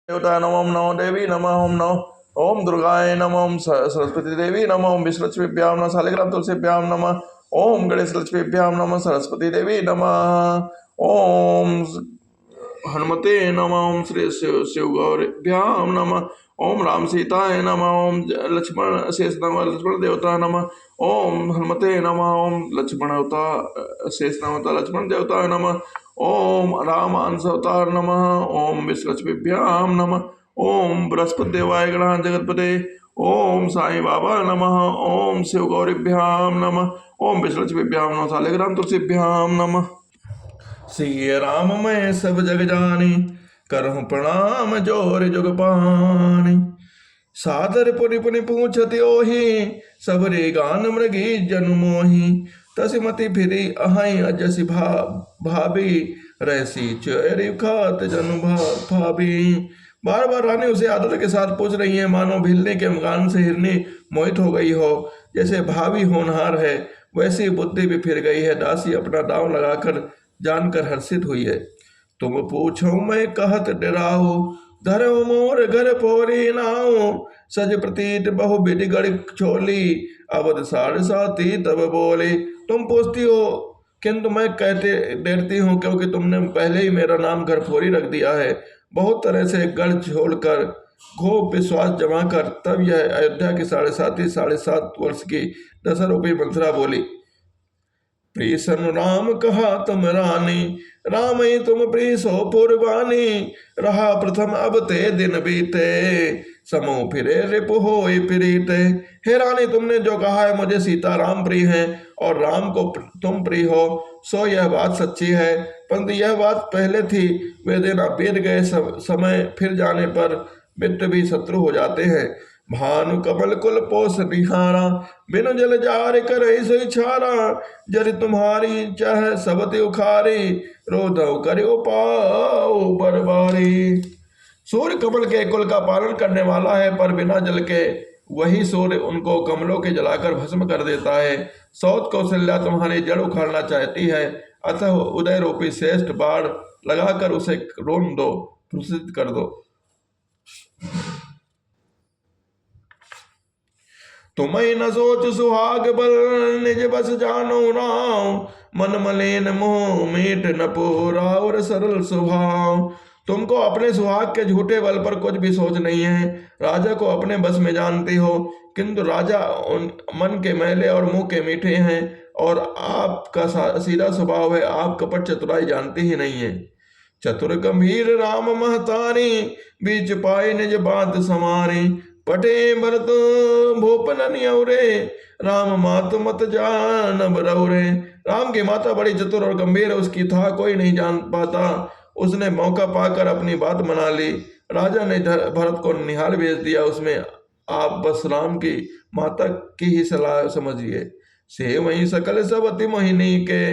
देवता नमः ओम नमो देवी नमः ओम नमः ओम दुर्गाय नमः ओम सरस्वती देवी नमः ओम विष्णुलक्ष्मीभ्यां नमः शालिग्राम तुलसीभ्यां नमः ओम गणेश लक्ष्मीभ्यां नमः सरस्वती देवी नमः ओम हनुमते नमः ओम श्री शिव गौरभ्यां नमः ओम राम सीताय नमः ओम लक्ष्मण शेष नमः लक्ष्मण देवता नमः ओम हनुमते नमः ओम लक्ष्मण अवतार शेष नमः लक्ष्मण देवताय नमः ओम राम अंश अवतार नमः ओम विष्णुलक्ष्मीभ्यां नमः ओम बृहस्पति देवाय गणां जगतपते ओम साईं बाबा नमः ओम शिव गौरीभ्यां नमः ओम विष्णुलक्ष्मीभ्यां नमः शालिग्राम तुलसीभ्यां नमः। श्री राम मैं सब जग जानी करहु प्रणाम जोर जुग पानी सादर पुनि पुनि पूछति ओहि सबरे गान मृगी जनु मोहि तसिमति फिरी अहै अजसि भाभी रहसी चेरी खात जनु भाभी। बार बार रानी उसे आदर के साथ पूछ रही है, मानो भिलने के गान से हिरनी मोहित हो गई हो। जैसे भाभी होनहार है वैसी बुद्धि भी फिर गई है। दासी अपना दांव लगाकर जानकर हर्षित हुई है। तुम पूछो मैं कहत डराओ धरो मोर घर पोरी नाओ सज प्रतीत बहु विधि गढ़ छोली अवध साढ़ साथी तब बोले। तुम पूछती हो किंतु मैं कहते डरती हूँ क्योंकि तुमने पहले ही मेरा नाम घर फोरी रख दिया है। बहुत तरह से गढ़ छोड़कर खूब विश्वास जमा कर तब यह अयोध्या की 7.5 वर्ष की 10 रुपये मंथरा बोली। प्रीसन राम कहा तुम रानी राम ही तुम प्रीसो पुरवानी रहा प्रथम अब ते दिन बीते समूह फिरे रिपु होए प्रीते। हे रानी तुमने जो कहा है मुझे सीता राम प्रिय हैं और राम को तुम प्रिय हो सो यह बात सच्ची है, परंतु यह बात पहले थी। वे दिन बीत गए समय फिर जाने पर मित्र भी शत्रु हो जाते हैं। भानु कमल कुल पोस निहारा बिनु जल जार कर सोई छारा जरि तुम्हारी चाह सबति उखारी रोधव करो पाओ बरबारी। सूर्य कमल के कुल का पालन करने वाला है पर बिना जल के वही सूर्य उनको कमलों के जलाकर भस्म कर देता है। सौत कौशल्या तुम्हारी जड़ उखाड़ना चाहती है, अतः उदय रूपी श्रेष्ठ बाढ़ लगाकर उसे रोन दो, प्रसिद्ध कर दो। तुम्हें न सोच सुहाग बल निज बस जानो राम मन मलिन मोह मीट न पूरा और सरल स्वभाव। तुमको अपने सुहाग के झूठे बल पर कुछ भी सोच नहीं है। राजा को अपने बस में जानती हो किंतु राजा मन के मैले और मुंह के मीठे हैं और आपका सीधा स्वभाव है। आप कपट चतुराई जानती ही नहीं है। चतुर गंभीर राम महतारी बीच पाए निज बात समारी पटे भरत भूपन न्यौरे राम मात मत जान बरौरे। राम की माता बड़ी चतुर और गंभीर है, उसकी था कोई नहीं जान पाता। उसने मौका पाकर अपनी बात मना ली। राजा ने भरत को निहाल भेज दिया। उसमें आप बस राम की माता की ही सलाह समझिए। से वही सकल सबति मोहिनी के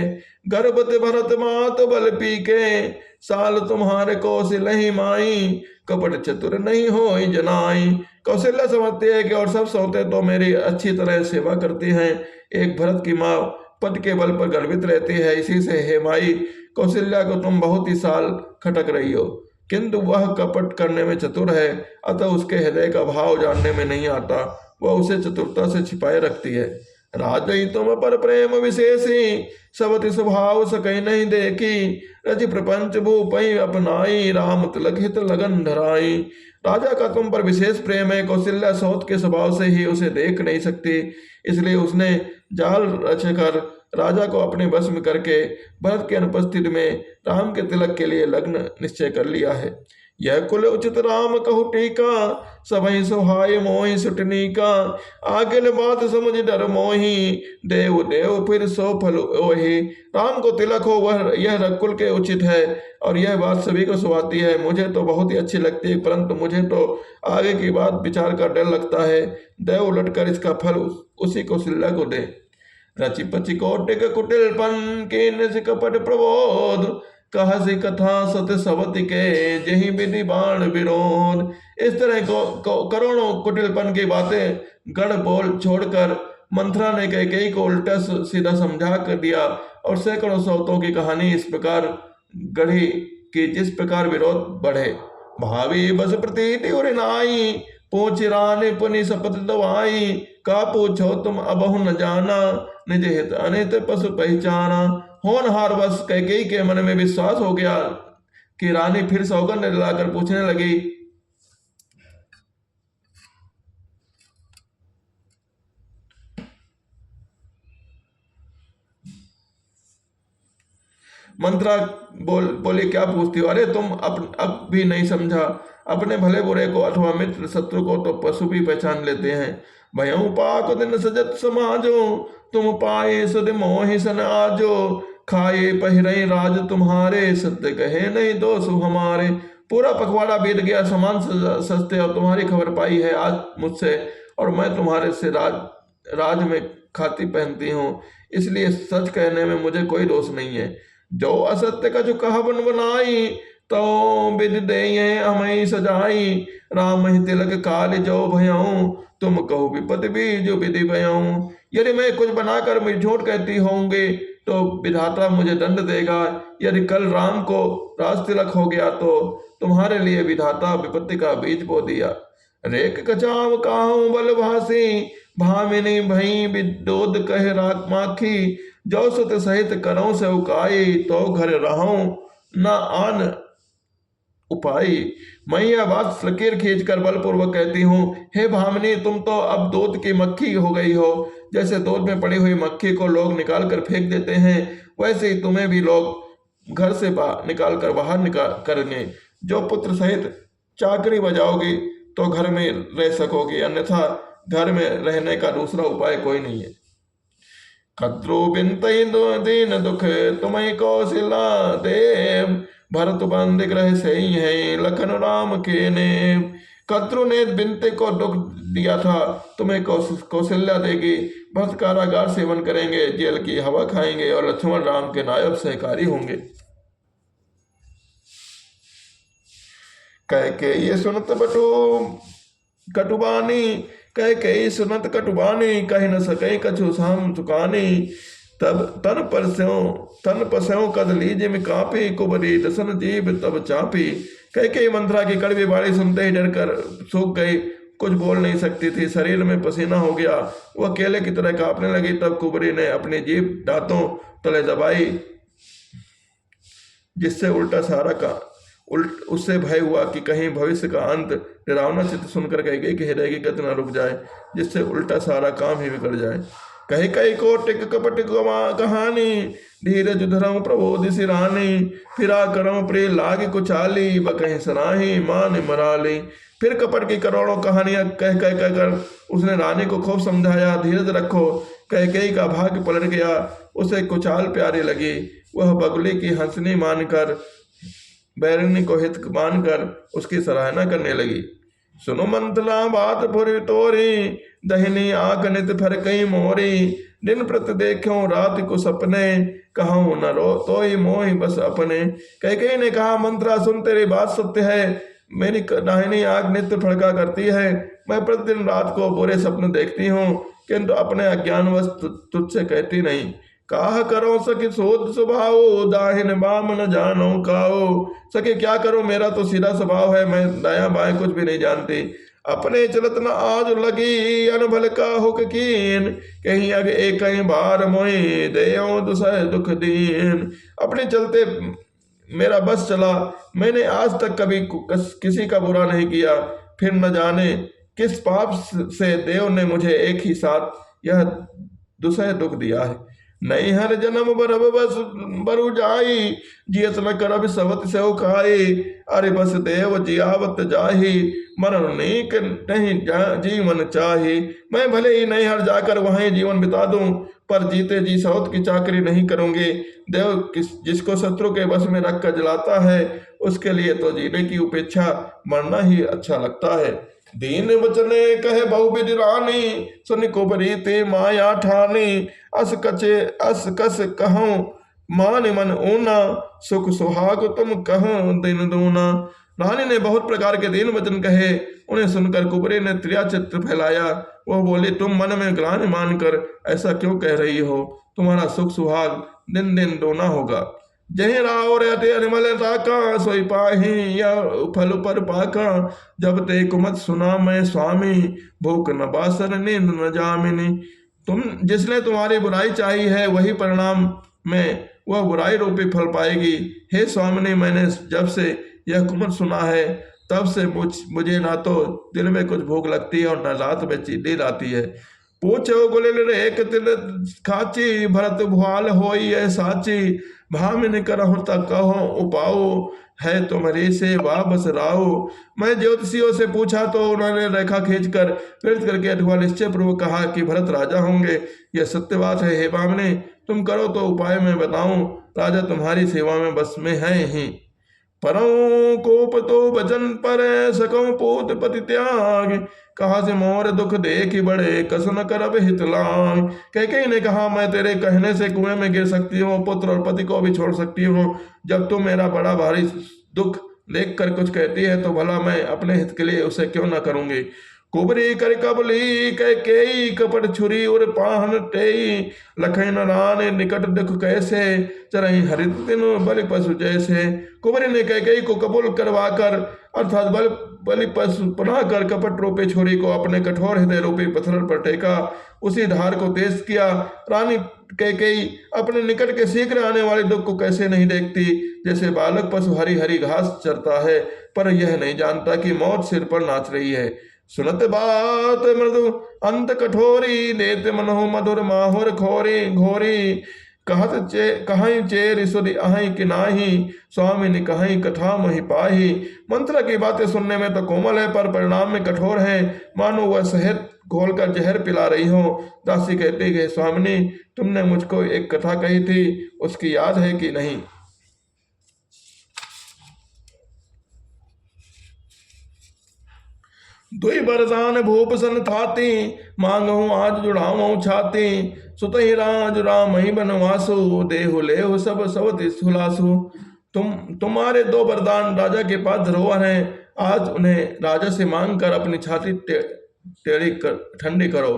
गर्भवती भरत मात बल पी के साल तुम्हारे कौशल ही माई कपट चतुर नहीं हो जनाई। कौशल्या समझती है कि और सब सौते तो मेरी अच्छी तरह सेवा करती हैं। एक भरत की माँ पद के बल पर गर्वित रहती है, इसी से हे माई कौशल्या को तुम बहुत ही साल खटक रही हो, किंतु वह कपट करने में चतुर है, अतः उसके हृदय का भाव जानने में नहीं आता। वह उसे चतुरता से छिपाए रखती है। राजई तुम पर प्रेम विशेषी सबति स्वभाव सकई नहीं देखी रचि प्रपंच भूपई अपनाई राम तिलक हित लगन धराई। राजा का तुम पर विशेष प्रेम है। कौशल्या सौत के स्वभाव से ही उसे देख नहीं सकती, इसलिए उसने जाल रचकर राजा को अपने वश में करके भरत की अनुपस्थिति में राम के तिलक के लिए लग्न निश्चय कर लिया है। यह कुल उचित राम कहु टीका सबहि सुहाय मोहि सुटनी का आगिल बात समझ डर मोहि देव देव फिर सो फल ओहि। राम को तिलक हो वह यह रकुल के उचित है और यह बात सभी को सुहाती है। मुझे तो बहुत ही अच्छी लगती है, परंतु मुझे तो आगे की बात विचार कर डर लगता है। देव उलटकर इसका फल उसी कौशल्या को दे। रचि पचि कौटिक कुटिलपन कीन कपट प्रबोध कहसी कथा सत्य सवति के जही विधि बाण विरोध। इस तरह करोड़ों कुटिलपन की बातें गढ़ बोल छोड़कर मंथरा ने कैकेयी को उल्टा सीधा समझा कर दिया और सैकड़ों सौतों की कहानी इस प्रकार गढ़ी कि जिस प्रकार विरोध बढ़े। भावी बस प्रतीति उर नाई, पूछ रानी पुनि शपथ दवाई, का पूछो तुम अबहु न जाना, निज हित अनित पशु पहचाना। होनहार बस कैकेयी के मन में विश्वास हो गया कि रानी फिर सौगंध दिलाकर पूछने लगी, मंत्रा बोले क्या पूछती हो? अरे तुम अब भी नहीं समझा, अपने भले बुरे को अथवा मित्र शत्रु को तो पशु भी पहचान लेते हैं। भयऊ पाक दिन सजत समाजो, तुम पाए सद मोहि सन आजो, खाए पहिरे राज तुम्हारे, सत्य कहे नहीं दोषु हमारे। पूरा पखवाड़ा बीत गया, समान सस्ते और तुम्हारी खबर पाई है आज मुझसे, और मैं तुम्हारे से राज में खाती पहनती हूँ, इसलिए सच कहने में मुझे कोई दोष नहीं है। जो असत्य का जो कहावन बनाई, तो विधि दे हमें सजाई, राम ही तिलक काल जो भयऊ, तुम कहो विपद भी जो विधि भयऊ। यदि मैं कुछ बनाकर मैं झूठ कहती होंगे तो विधाता मुझे दंड देगा, यदि कल राम को राज तिलक हो गया तो तुम्हारे लिए विधाता विपत्ति का बीज बो दिया। रेख कचाव काहू बल भासी, भामिनी भई विदोद कह राख माखी, जो सुत सहित करो से उकाई, तो घर रहूं न आन उपाई। मैं यह बात लकीर खींचकर बलपूर्वक कहती हूँ, हे भामिनी तुम तो अब दूध की मक्खी हो गई हो। जैसे दूध में पड़ी हुई मक्खी को लोग निकाल कर फेंक देते हैं, वैसे ही तुम्हें भी लोग घर से निकाल कर बाहर निकाल करने। जो पुत्र सहित चाकरी बजाओगी तो घर में रह सकोगी, अन्यथा घर में रहने का दूसरा उपाय कोई नहीं है। कद्रु बिनतई दीन दुख तुम्हें कौशिला देव, भरत बंद ग्रह सही है लखन राम के ने। कद्रु ने बिनते को दुख दिया था, तुम्हें कौशल्या देगी। भरत कारागार सेवन करेंगे, जेल की हवा खाएंगे, और लक्ष्मण राम के नायब सहकारी होंगे। कह के ये सुनत बटू कटुबानी, कह के सुनत कटुबानी, कह न सके कछु साम चुकानी। तब तन पस्यों कद लीजे में कापी, कुबरी दसन जीव तब चापी। कह के मंत्रा की कड़वी बाणी सुनते ही डर कर सूख गई, कुछ बोल नहीं सकती थी, शरीर में पसीना हो गया, वह केले की तरह कांपने लगी। तब कुबरी ने अपनी जीभ दांतों तले दबाई, जिससे उससे भय हुआ कि कहीं भविष्य का अंत डरावना चित्त सुनकर कह गई कि हृदय की गति न रुक जाए, जिससे उल्टा सारा काम ही बिगड़ जाए। कही कही कोटिक कपट कहानी, धीरज धर्म प्रबोध सिरानी। फिरा करम प्रिय लाग कुचाली, बकहीं सराही मान मराली। फिर कपट की करोड़ों कहानियां कह कर उसने रानी को खूब समझाया, धीरज रखो। कैकेयी का भाग्य पलट गया, उसे कुचाल प्यारी लगी। वह बगुली की हंसनी मानकर, बैरनी को हित मानकर उसकी सराहना करने लगी। सुनो मंथला बात भुरी तोरी, दहिनी आंख नित फर कई मोरी। दिन प्रत देखो रात को सपने, कहूँ न रो तो ही मोहि बस अपने। कैकेयी ने कहा, मंत्रा सुन तेरी बात सत्य है, मेरी दाहिनी आंख नित्य फड़का करती है। मैं प्रतिदिन रात को बुरे सपने देखती हूँ, किंतु अपने अज्ञानवश तुझसे कहती नहीं। काह करो सखी सोध स्वभाव, दाहिन बाम न जानो काओ। सखी क्या करो, मेरा तो सीधा स्वभाव है, मैं दाया बाएं कुछ भी नहीं जानती। अपने चलत न आज लगी, अनभल का हुक कीन। कहीं अग एक बार मोहि, देयो दुसह दुख दीन। अपने चलते मेरा बस चला, मैंने आज तक कभी किसी का बुरा नहीं किया। फिर न जाने किस पाप से देव ने मुझे एक ही साथ यह दुसह दुख दिया है। नहीं हर जन्म बरब बस बरु जाई, जियत न करब सवत से खाई। अरे बस देव जियावत जाही, मरण नीक नहीं जीवन चाही। मैं भले ही नहीं हर जाकर वहीं जीवन बिता दूं, पर जीते जी सौत की चाकरी नहीं करूंगी। देव जिसको शत्रु के बस में रखकर जलाता है, उसके लिए तो जीने की उपेक्षा, मरना ही अच्छा लगता है। दीन बचने कहे बहुविध रानी, सुन कुबरी ते माया ठानी। अस कस कहूँ मान मन ऊना, सुख सुहाग तुम कहूँ दिन दूना। रानी ने बहुत प्रकार के दीन वचन कहे, उन्हें सुनकर कुबरी ने त्रिया चित्र फैलाया। वह बोली, तुम मन में ग्लानि मानकर ऐसा क्यों कह रही हो? तुम्हारा सुख सुहाग दिन दिन दोना होगा। जही राव रहते अनिमल ताका सोई पाही या फल पर पाका। जब ते कुमत सुना मैं स्वामी भूख न बासर नींद न जामिनी। तुम जिसने तुम्हारी बुराई चाही है वही परिणाम में वह बुराई रूपी फल पाएगी। हे स्वामिनी, मैंने जब से यह कुमत सुना है तब से मुझे ना तो दिल में कुछ भूख लगती है और न रात में नींद आती है। पूछो गुलिल रेख तिल खाची भरत भुआल होई है साची। भामिन करहु तक कहो उपाओ है तुम्हारी से वापस राओ। मैं ज्योतिषियों से पूछा तो उन्होंने रेखा खींचकर प्रेरित करके अथवा निश्चय पूर्वक कहा कि भरत राजा होंगे। यह सत्य बात है। हे भामिनी, तुम करो तो उपाय मैं बताऊं। राजा तुम्हारी सेवा में बस में है ही। परौ कोप तो वचन पर सकौ पूत पति त्याग। कहा से मोर दुख देख बड़े कसन करब हित लाग। कैकेयी ने कहा, मैं तेरे कहने से कुएं में गिर सकती हूँ, पुत्र और पति को भी छोड़ सकती हूँ। जब तुम मेरा बड़ा भारी दुख देख कर कुछ कहती है तो भला मैं अपने हित के लिए उसे क्यों न करूंगी। कुबरी कर कबली कैकेयी कपट छुरी और पाहन टेई। लखन रान निकट दुख कैसे चरही हरित दिन बलि पशु जैसे। कुबरी ने कैकेयी को कबूल करवाकर अर्थात बलि पशु बनाकर कपट रूपी छुरी को अपने कठोर हृदय रूपी पत्थर पर टेका। उसी धार को तेज किया। रानी कैकेयी अपने निकट के शीघ्र आने वाले दुख को कैसे नहीं देखती, जैसे बालक पशु हरी हरी घास चरता है पर यह नहीं जानता कि मौत सिर पर नाच रही है। सुनत बात मृदु अंत कठोरी देत मनहु मधुर माहुर खोरी घोरी। कहीं चेर सुधि अहि किनाही स्वामी ने कहीं कथा मही पाही। मंत्र की बातें सुनने में तो कोमल है पर परिणाम में कठोर है, मानो वह शहद घोलकर जहर पिला रही हो। दासी कहती है, स्वामिनी, तुमने मुझको एक कथा कही थी, उसकी याद है कि नहीं। दुई बरसान भूप सन थाती मांगहूँ आज जुड़ाऊँ छाती। सुतहि राज राम ही बनवासु देहु लेहु सब सवति सुलासु। तुम्हारे दो वरदान राजा के पास धरोहर हैं, आज उन्हें राजा से मांग कर अपनी छाती टेढ़ी ठंडी करो।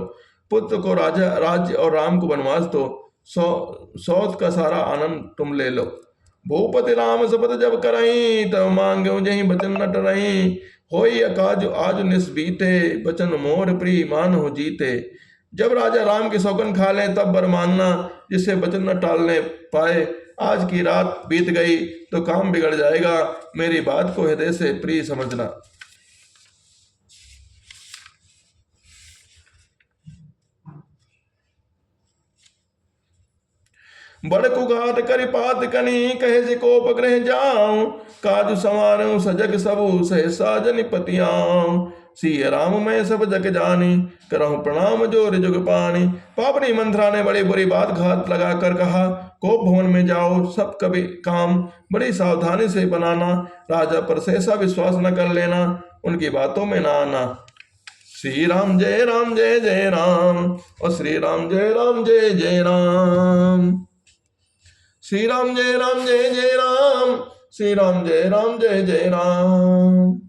पुत्र को राजा राज्य और राम को वनवास दो। सौत का सारा आनंद तुम ले लो। भूपति राम शपथ जब करई तब मांगे जही बचन न टरई। होई अकाज आज निस्बीते बचन मोर प्रिय मान हो जीते। जब राजा राम की सौगन खा ले तब वर मानना, जिससे बचन न टालने पाए। आज की रात बीत गई तो काम बिगड़ जाएगा, मेरी बात को हृदय से प्रिय समझना। बड़ कुघात करि पात कनी कहे से कोप ग्रह जाऊं। काज संवारूं सजग सबु सहसा जनि पतियाऊं। सिय राम मैं सब जग जानी करहूं प्रणाम जोर जुग पानी। पापनी मंत्रा ने बड़ी बुरी बात घात लगा कर कहा, कोप भवन में जाओ, सब कभी काम बड़ी सावधानी से बनाना। राजा पर सहसा विश्वास न कर लेना, उनकी बातों में ना आना। श्री राम जय राम जय जय राम और श्री राम जय राम जय जय राम। श्री राम जय राम जय जय राम, श्री राम जय राम जय जय राम।